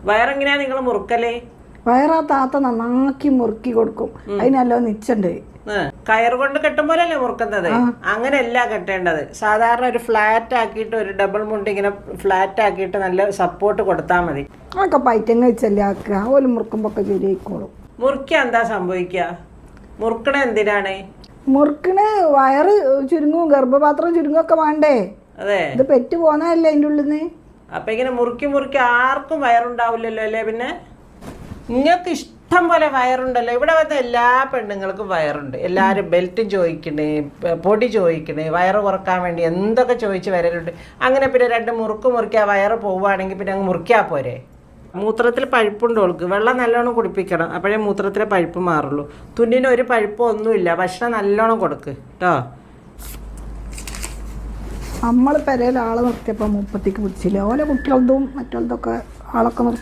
വയറെങ്ങനെയാ നിങ്ങൾ മുറുക്കലേ? വയറാ താത്ത നന്നാക്കി മുറുക്കി കൊടുക്കും. അതിനല്ലോ നിച്ചുണ്ട്. കയർ കൊണ്ട് കെട്ടുമ്പോലല്ലേ മുറുക്കുന്നത്? അങ്ങനെയല്ല കെട്ടേണ്ടത്. സാധാരണ ഒരു ഫ്ലാറ്റ് ആക്കിയിട്ട് ഒരു ഡബിൾ മുണ്ട് ഇങ്ങനെ ഫ്ലാറ്റ് ആക്കിയിട്ട് നല്ല സപ്പോർട്ട് കൊടുത്താൽ മതി. അതൊക്കെ പൈറ്റങ്ങ വെച്ചല്ലേ ആക്കുക. ഓല് മുറുക്കുമ്പോ ഒക്കെ ശരിയായിക്കോളും. മുറുക്കിയ എന്താ സംഭവിക്കുക? മുറുക്കണ എന്തിനാണ്? മുറുക്കിന് വയറ് ചുരുങ്ങും, ഗർഭപാത്രം ചുരുങ്ങൊക്കെ വേണ്ടേ? അതെ, ഇത് പെറ്റ് പോന്നല്ലേ അതിൻ്റെ ഉള്ളിന്ന്. അപ്പൊ ഇങ്ങനെ മുറുക്കി ആർക്കും വയറുണ്ടാവില്ലല്ലോ അല്ലേ? പിന്നെ നിങ്ങൾക്ക് ഇഷ്ടം പോലെ വയറുണ്ടല്ലോ. ഇവിടെ വന്ന എല്ലാ പെണ്ണുങ്ങൾക്കും വയറുണ്ട്. എല്ലാവരും ബെൽറ്റും ചോദിക്കണേ, പൊടി ചോദിക്കണേ, വയറ് കുറക്കാൻ വേണ്ടി എന്തൊക്കെ ചോദിച്ച് വരലുണ്ട്. അങ്ങനെ പിന്നെ രണ്ട് മുറുക്കിയാൽ വയറ് പോവുകയാണെങ്കിൽ പിന്നെ അങ്ങ് മുറിക്കാൽ പോരെ. മൂത്രത്തിൽ പഴുപ്പുണ്ട് ഓൾക്ക്. വെള്ളം നല്ലോണം കുടിപ്പിക്കണം, അപ്പോഴേ മൂത്രത്തിലെ പഴുപ്പ് മാറുള്ളൂ. തുന്നിന് ഒരു പഴുപ്പോ ഒന്നുമില്ല. ഭക്ഷണം നല്ലോണം കൊടുക്ക് കേട്ടോ. നമ്മൾ പെരയിൽ ആളെ നിർത്തിയപ്പോൾ മുപ്പത്തിക്ക് പിടിച്ചില്ല. ഓലെ കുട്ടികളതും മറ്റുള്ളതൊക്കെ ആളൊക്കെ നിർത്തി.